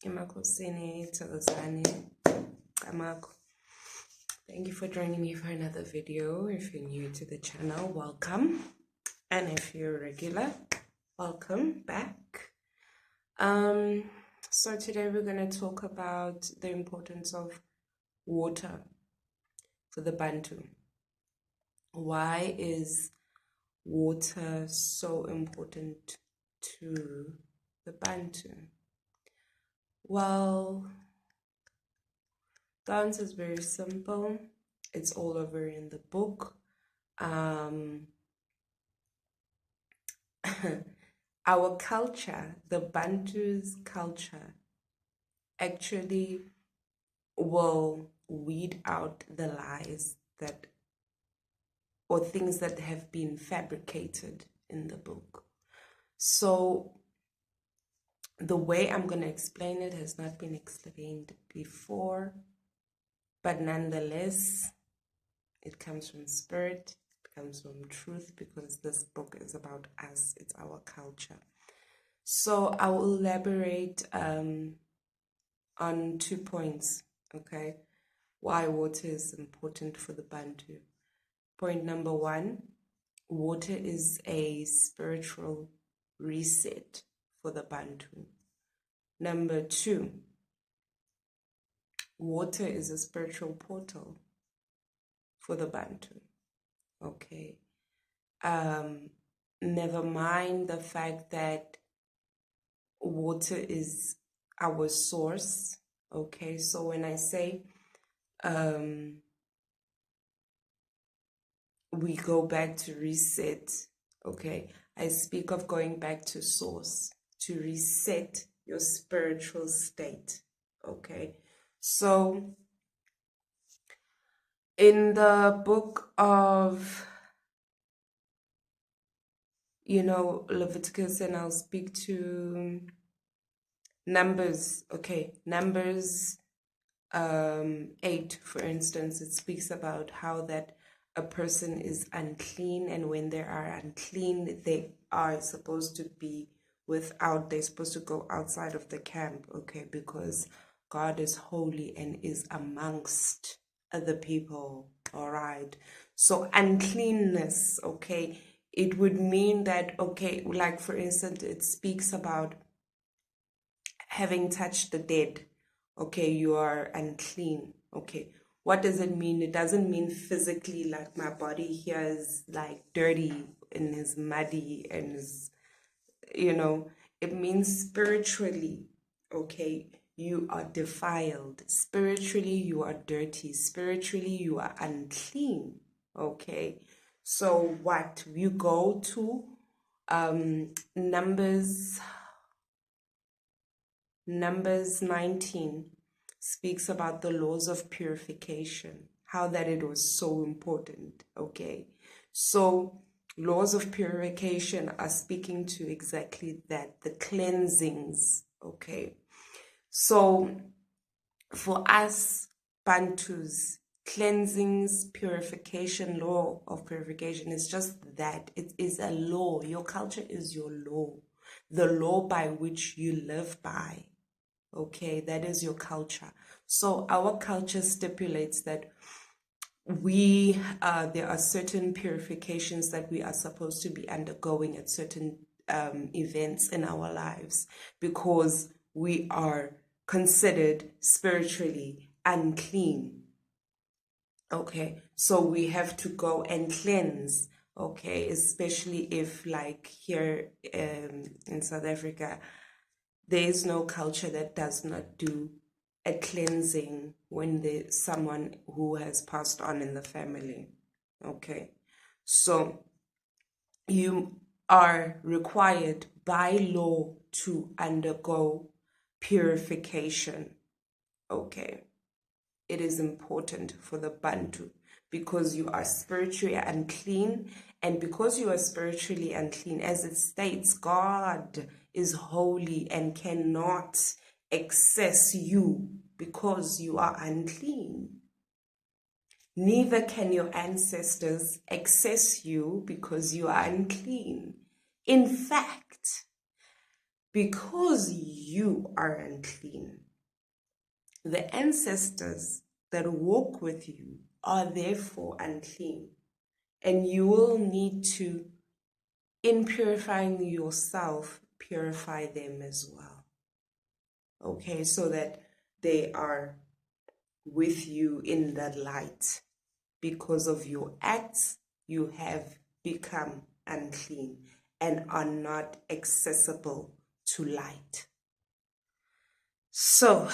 Emakosini, Tozani, Kamako. Thank you for joining me for another video. If you're new to the channel, welcome. And if you're a regular, welcome back. So today we're going to talk about the importance of water for the Bantu. Why is water so important to the Bantu? Well, the answer is very simple. It's all over in the book. Our culture, the Bantu's culture, actually will weed out the lies that or things that have been fabricated in the book. So the way I'm going to explain it has not been explained before, but nonetheless, it comes from spirit, it comes from truth, because this book is about us, it's our culture. So I will elaborate on 2 points, okay? Why water is important for the Bantu. Point number 1, water is a spiritual reset for the Bantu. Number 2, water is a spiritual portal for the Bantu. Okay. Never mind the fact that water is our source. Okay, so when I say we go back to reset, okay, I speak of going back to source, to reset your spiritual state. Okay, so in the book of Leviticus, and I'll speak to Numbers. Okay, Numbers 8, for instance, it speaks about how that a person is unclean, and when they are unclean, they are supposed to be they're supposed to go outside of the camp, okay, because God is holy and is amongst other people, all right? So uncleanness, okay, it would mean that, okay, like for instance, it speaks about having touched the dead. Okay, you are unclean. Okay, what does it mean? It doesn't mean physically, like my body here is like dirty and is muddy and is, it means spiritually. Okay, you are defiled. Spiritually, you are dirty. Spiritually, you are unclean. Okay, so what you go to Numbers 19 speaks about the laws of purification, how that it was so important, okay? So laws of purification are speaking to exactly that, the cleansings, okay? So for us Bantus, cleansings, purification, law of purification is just that. It is a law. Your culture is your law, the law by which you live by. Okay, that is your culture. So our culture stipulates that there are certain purifications that we are supposed to be undergoing at certain events in our lives, because we are considered spiritually unclean. Okay, so we have to go and cleanse. Okay, especially if, like here in South Africa, there is no culture that does not do a cleansing when there's someone who has passed on in the family. Okay, so you are required by law to undergo purification. Okay, it is important for the Bantu because you are spiritually unclean, and because you are spiritually unclean, as it states, God is holy and cannot access you because you are unclean. Neither can your ancestors access you because you are unclean. In fact, because you are unclean, the ancestors that walk with you are therefore unclean, and you will need to, in purifying yourself, purify them as well. Okay, so that they are with you in the light. Because of your acts, you have become unclean and are not accessible to light. So,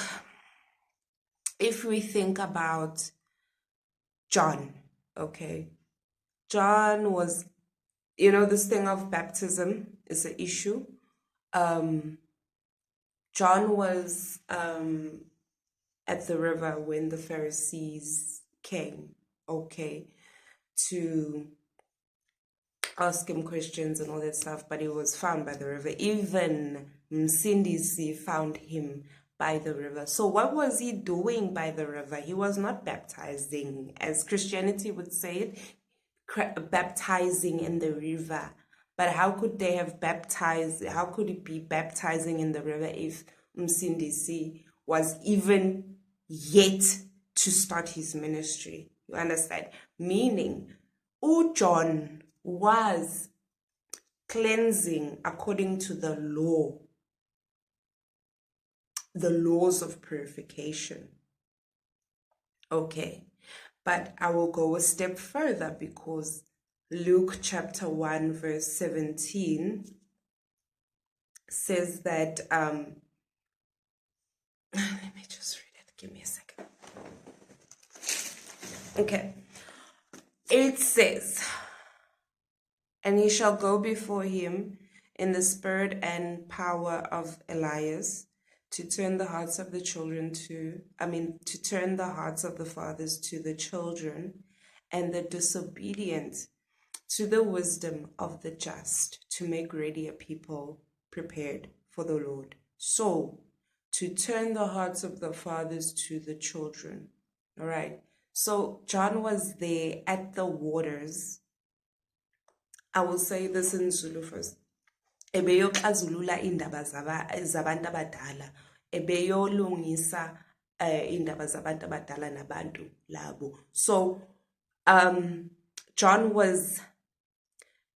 if we think about John, okay, John was, this thing of baptism is an issue. John was at the river when the Pharisees came, okay, to ask him questions and all that stuff, but he was found by the river. Even Msindisi found him by the river. So what was he doing by the river? He was not baptizing, as Christianity would say it, baptizing in the river. But how could they have baptized? How could it be baptizing in the river if Msindisi was even yet to start his ministry? You understand? Meaning, John was cleansing according to the laws of purification. Okay, but I will go a step further, because Luke chapter 1 verse 17 says that, let me just read it, give me a second. Okay, it says, and he shall go before him in the spirit and power of Elias, to turn the hearts of the turn the hearts of the fathers to the children, and the disobedient to the wisdom of the just, to make ready a people prepared for the Lord. So, to turn the hearts of the fathers to the children. All right. So, John was there at the waters. I will say this in Zulu first. Ebeyoxazulula indaba zabantu abadala, ebeyolungisa indaba zabantu abadala nabantu labo. So John was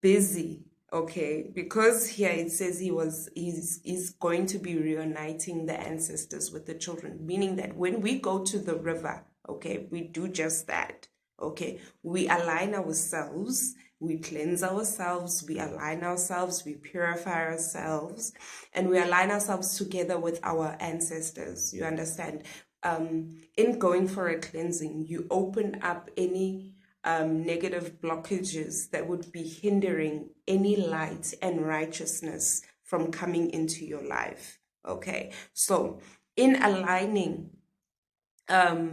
busy, okay, because here it says he's going to be reuniting the ancestors with the children, meaning that when we go to the river, okay, we do just that. Okay, we align ourselves, we cleanse ourselves, we align ourselves, we purify ourselves, and we align ourselves together with our ancestors. You understand? In going for a cleansing, you open up any negative blockages that would be hindering any light and righteousness from coming into your life. Okay, so in aligning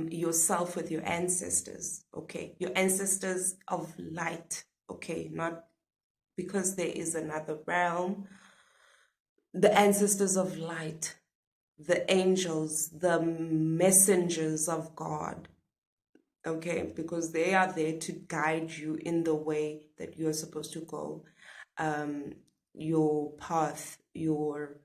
yourself with your ancestors, okay, your ancestors of light, okay, not because there is another realm, the ancestors of light, the angels, the messengers of God, okay, because they are there to guide you in the way that you're supposed to go, your path, your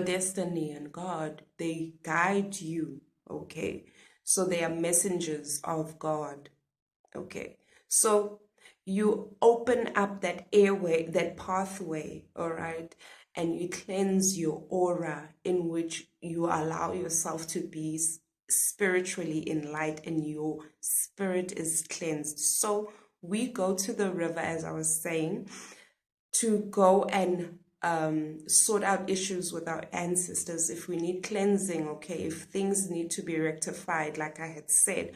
destiny and God, they guide you, okay? So they are messengers of God, okay? So you open up that airway, that pathway, all right? And you cleanse your aura, in which you allow yourself to be spiritually in light, and your spirit is cleansed. So we go to the river, as I was saying, to go and sort out issues with our ancestors. If we need cleansing, okay, if things need to be rectified, like I had said,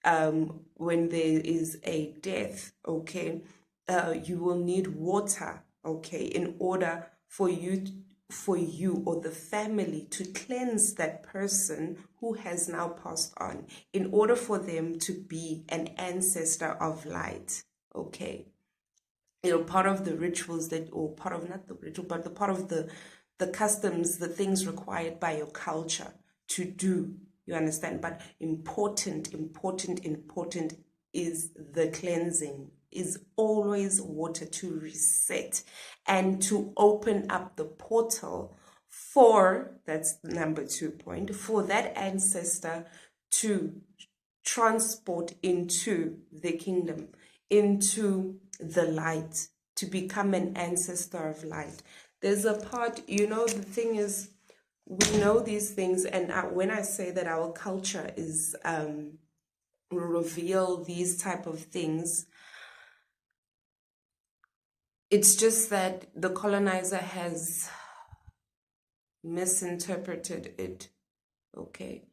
when there is a death, okay, you will need water, okay, in order for you or the family to cleanse that person who has now passed on, in order for them to be an ancestor of light, okay. Part of the rituals that, or part of, not the ritual, but the part of the customs, the things required by your culture to do, you understand? But important is the cleansing, is always water to reset and to open up the portal for, that's number 2 point, for that ancestor to transport into the kingdom, into the light, to become an ancestor of light. There's a part, the thing is, we know these things, and when I say that our culture is reveal these type of things, it's just that the colonizer has misinterpreted it. Okay,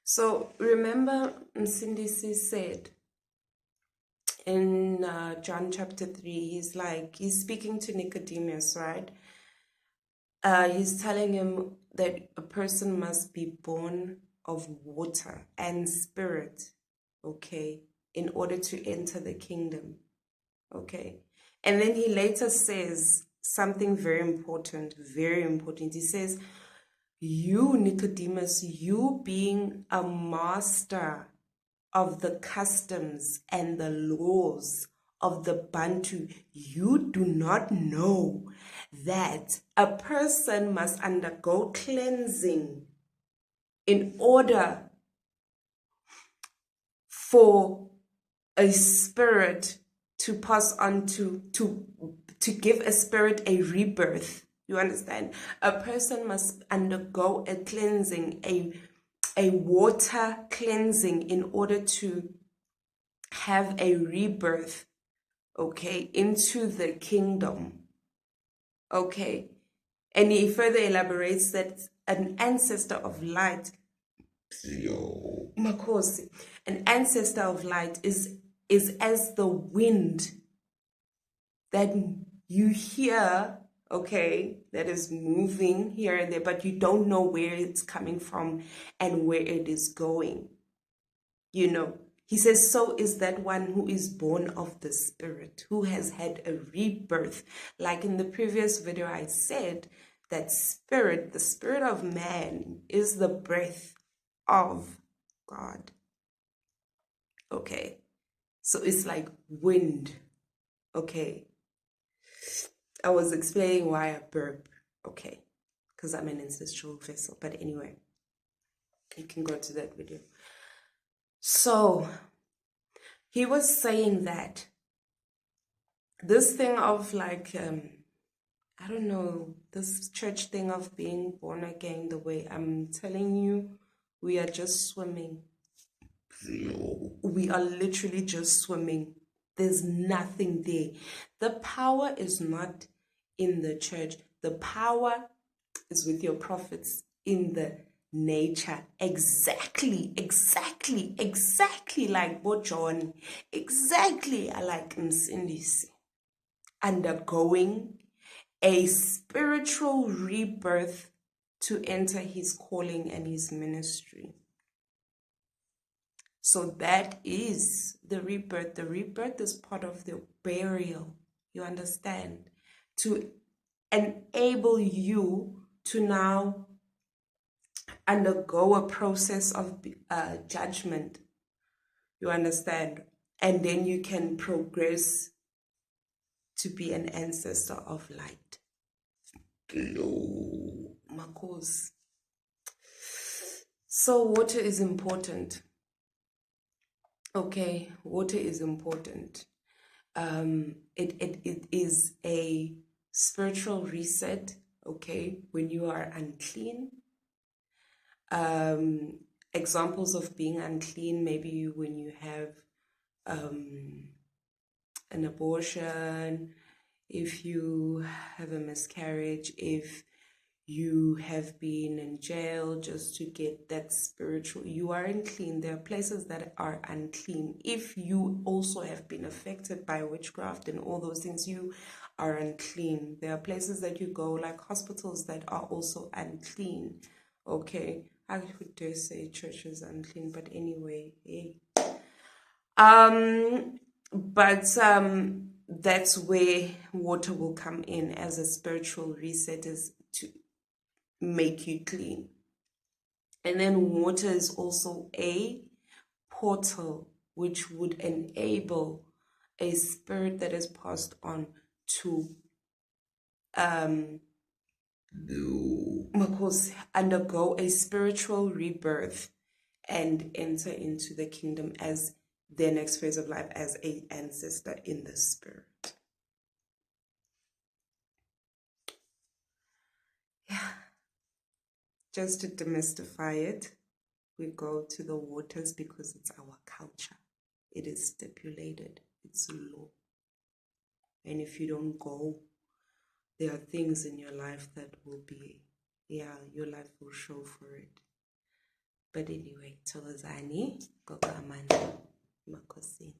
so remember Msindisi said in John chapter 3, he's speaking to Nicodemus, right? He's telling him that a person must be born of water and spirit, okay, in order to enter the kingdom, okay. And then he later says something very important, very important. He says, you, Nicodemus, you being a master of the customs and the laws of the Bantu, you do not know that a person must undergo cleansing in order for a spirit to pass on to give a spirit a rebirth. You understand? A person must undergo a cleansing, a water cleansing, in order to have a rebirth, okay, into the kingdom, okay. And he further elaborates that an ancestor of light, Makosi, an ancestor of light is as the wind that you hear, okay, that is moving here and there, but you don't know where it's coming from and where it is going. He says, so is that one who is born of the Spirit, who has had a rebirth. Like in the previous video, I said that spirit, the spirit of man, is the breath of God. Okay, so it's like wind. Okay, I was explaining why I burp. Okay, because I'm an ancestral vessel. But anyway, you can go to that video. So he was saying that this thing of like, I don't know, this church thing of being born again, the way I'm telling you, we are just swimming. We are literally just swimming. There's nothing there. The power is not in the church. The power is with your prophets in the nature. Exactly like Bo John. Exactly like Msindisi. Undergoing a spiritual rebirth to enter his calling and his ministry. So that is the rebirth. The rebirth is part of the burial, you understand? To enable you to now undergo a process of judgment, you understand? And then you can progress to be an ancestor of light. Hello, Marcos. So water is important. Okay, water is important. It is a spiritual reset, okay, when you are unclean. Examples of being unclean, maybe when you have an abortion, if you have a miscarriage, if you have been in jail just to get that spiritual, you are unclean. There are places that are unclean. If you also have been affected by witchcraft and all those things, you are unclean. There are places that you go, like hospitals, that are also unclean. Okay, I would dare say church is unclean, but anyway, hey. That's where water will come in as a spiritual reset, is to make you clean. And then water is also a portal which would enable a spirit that is passed on to undergo a spiritual rebirth and enter into the kingdom as their next phase of life as an ancestor in the spirit. Yeah. Just to demystify it, we go to the waters because it's our culture. It is stipulated. It's law. And if you don't go, there are things in your life that will be, your life will show for it. But anyway, Tolozani, Gokamani, Makosini.